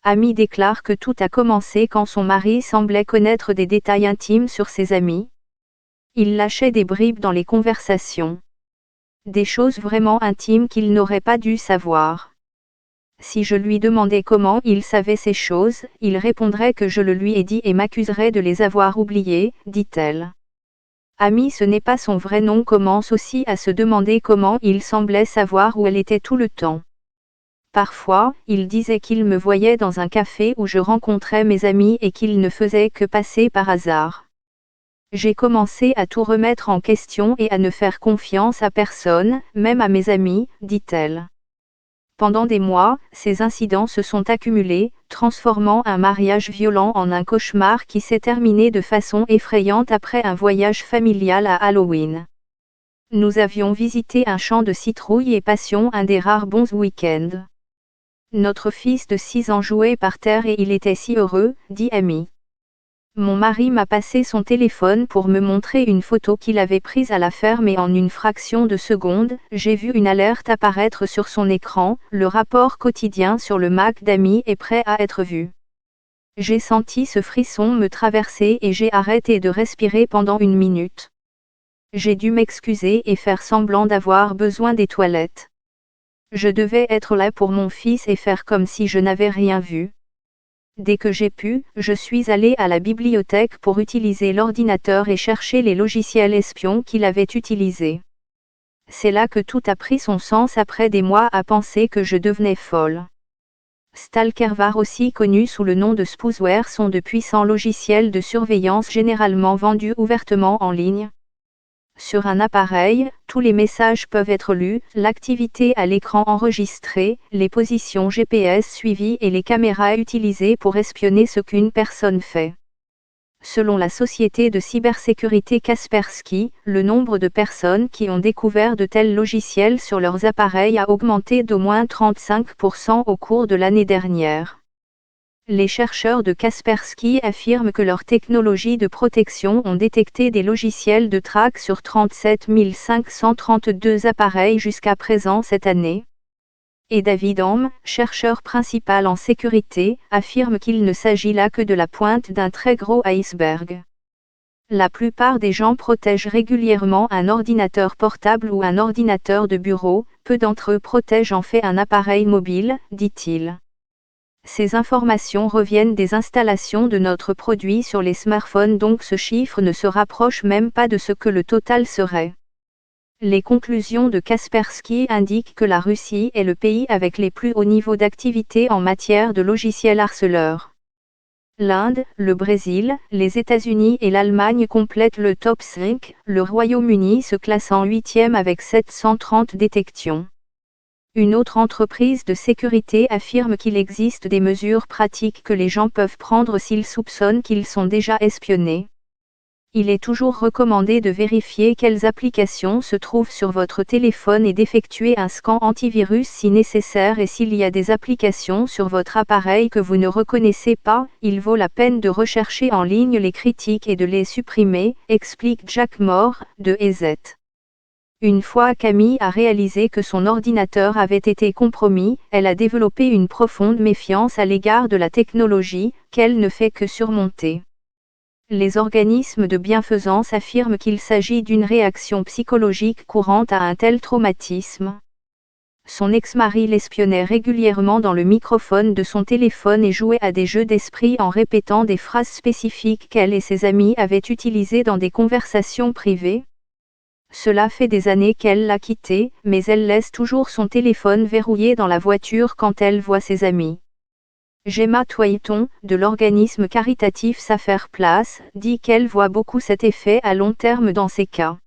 Amy déclare que tout a commencé quand son mari semblait connaître des détails intimes sur ses amis. Il lâchait des bribes dans les conversations. Des choses vraiment intimes qu'il n'aurait pas dû savoir. Si je lui demandais comment il savait ces choses, il répondrait que je le lui ai dit et m'accuserait de les avoir oubliées, dit-elle. Amy, ce n'est pas son vrai nom, commence aussi à se demander comment il semblait savoir où elle était tout le temps. Parfois, il disait qu'il me voyait dans un café où je rencontrais mes amis et qu'il ne faisait que passer par hasard. J'ai commencé à tout remettre en question et à ne faire confiance à personne, même à mes amis, dit-elle. Pendant des mois, ces incidents se sont accumulés, transformant un mariage violent en un cauchemar qui s'est terminé de façon effrayante après un voyage familial à Halloween. Nous avions visité un champ de citrouilles et passions un des rares bons week-ends. Notre fils de 6 ans jouait par terre et il était si heureux, dit Amy. Mon mari m'a passé son téléphone pour me montrer une photo qu'il avait prise à la ferme et en une fraction de seconde, j'ai vu une alerte apparaître sur son écran, le rapport quotidien sur le Mac d'Amy est prêt à être vu. J'ai senti ce frisson me traverser et j'ai arrêté de respirer pendant 1 minute. J'ai dû m'excuser et faire semblant d'avoir besoin des toilettes. Je devais être là pour mon fils et faire comme si je n'avais rien vu. Dès que j'ai pu, je suis allée à la bibliothèque pour utiliser l'ordinateur et chercher les logiciels espions qu'il avait utilisés. C'est là que tout a pris son sens après des mois à penser que je devenais folle. Stalkerware, aussi connu sous le nom de Spoozware, sont de puissants logiciels de surveillance généralement vendus ouvertement en ligne. Sur un appareil, tous les messages peuvent être lus, l'activité à l'écran enregistrée, les positions GPS suivies et les caméras utilisées pour espionner ce qu'une personne fait. Selon la société de cybersécurité Kaspersky, le nombre de personnes qui ont découvert de tels logiciels sur leurs appareils a augmenté d'au moins 35% au cours de l'année dernière. Les chercheurs de Kaspersky affirment que leurs technologies de protection ont détecté des logiciels de traque sur 37 532 appareils jusqu'à présent cette année. Et David Ham, chercheur principal en sécurité, affirme qu'il ne s'agit là que de la pointe d'un très gros iceberg. La plupart des gens protègent régulièrement un ordinateur portable ou un ordinateur de bureau, peu d'entre eux protègent en fait un appareil mobile, dit-il. Ces informations reviennent des installations de notre produit sur les smartphones, donc ce chiffre ne se rapproche même pas de ce que le total serait. Les conclusions de Kaspersky indiquent que la Russie est le pays avec les plus hauts niveaux d'activité en matière de logiciels harceleurs. L'Inde, le Brésil, les États-Unis et l'Allemagne complètent le top 5, le Royaume-Uni se classe en 8e avec 730 détections. Une autre entreprise de sécurité affirme qu'il existe des mesures pratiques que les gens peuvent prendre s'ils soupçonnent qu'ils sont déjà espionnés. Il est toujours recommandé de vérifier quelles applications se trouvent sur votre téléphone et d'effectuer un scan antivirus si nécessaire, et s'il y a des applications sur votre appareil que vous ne reconnaissez pas, il vaut la peine de rechercher en ligne les critiques et de les supprimer, explique Jack Moore, de EZ. Une fois qu'Amy a réalisé que son ordinateur avait été compromis, elle a développé une profonde méfiance à l'égard de la technologie, qu'elle ne fait que surmonter. Les organismes de bienfaisance affirment qu'il s'agit d'une réaction psychologique courante à un tel traumatisme. Son ex-mari l'espionnait régulièrement dans le microphone de son téléphone et jouait à des jeux d'esprit en répétant des phrases spécifiques qu'elle et ses amis avaient utilisées dans des conversations privées. Cela fait des années qu'elle l'a quitté, mais elle laisse toujours son téléphone verrouillé dans la voiture quand elle voit ses amis. Gemma Twayton, de l'organisme caritatif Safer Place, dit qu'elle voit beaucoup cet effet à long terme dans ces cas.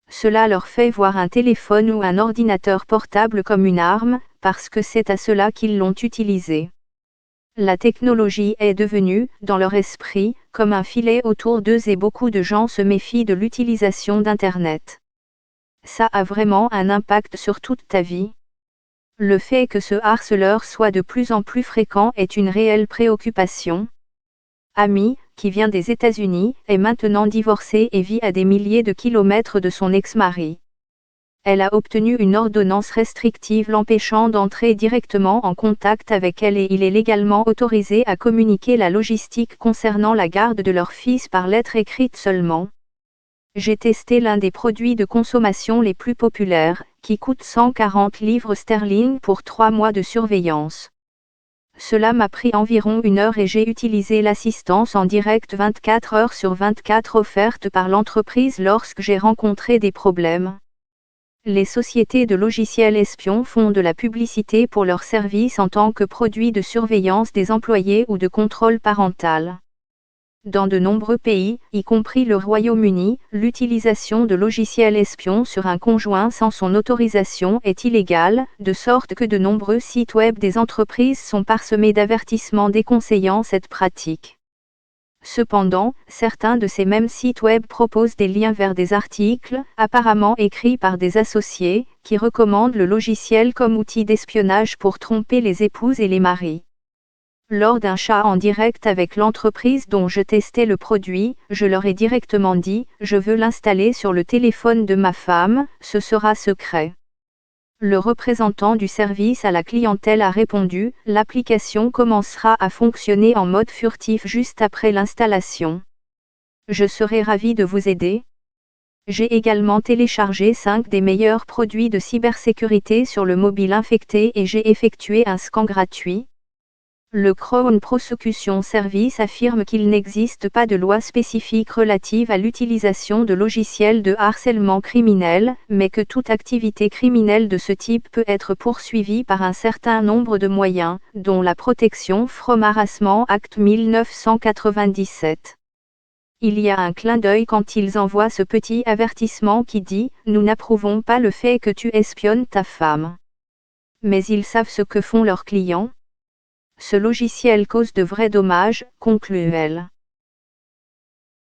Cela leur fait voir un téléphone ou un ordinateur portable comme une arme, parce que c'est à cela qu'ils l'ont utilisé. La technologie est devenue, dans leur esprit, comme un filet autour d'eux et beaucoup de gens se méfient de l'utilisation d'Internet. Ça a vraiment un impact sur toute ta vie. Le fait que ce harceleur soit de plus en plus fréquent est une réelle préoccupation. Amy, qui vient des États-Unis, est maintenant divorcée et vit à des milliers de kilomètres de son ex-mari. Elle a obtenu une ordonnance restrictive l'empêchant d'entrer directement en contact avec elle et il est légalement autorisé à communiquer la logistique concernant la garde de leur fils par lettre écrite seulement. J'ai testé l'un des produits de consommation les plus populaires, qui coûte 140 livres sterling pour 3 mois de surveillance. Cela m'a pris environ 1 heure et j'ai utilisé l'assistance en direct 24 heures sur 24 offerte par l'entreprise lorsque j'ai rencontré des problèmes. Les sociétés de logiciels espions font de la publicité pour leurs services en tant que produits de surveillance des employés ou de contrôle parental. Dans de nombreux pays, y compris le Royaume-Uni, l'utilisation de logiciels espions sur un conjoint sans son autorisation est illégale, de sorte que de nombreux sites web des entreprises sont parsemés d'avertissements déconseillant cette pratique. Cependant, certains de ces mêmes sites web proposent des liens vers des articles, apparemment écrits par des associés, qui recommandent le logiciel comme outil d'espionnage pour tromper les épouses et les maris. Lors d'un chat en direct avec l'entreprise dont je testais le produit, je leur ai directement dit « Je veux l'installer sur le téléphone de ma femme, ce sera secret ». Le représentant du service à la clientèle a répondu « L'application commencera à fonctionner en mode furtif juste après l'installation. Je serai ravi de vous aider ». J'ai également téléchargé 5 des meilleurs produits de cybersécurité sur le mobile infecté et j'ai effectué un scan gratuit. Le Crown Prosecution Service affirme qu'il n'existe pas de loi spécifique relative à l'utilisation de logiciels de harcèlement criminel, mais que toute activité criminelle de ce type peut être poursuivie par un certain nombre de moyens, dont la Protection from Harassment Act 1997. Il y a un clin d'œil quand ils envoient ce petit avertissement qui dit « Nous n'approuvons pas le fait que tu espionnes ta femme ». Mais ils savent ce que font leurs clients. Ce logiciel cause de vrais dommages, conclut-elle.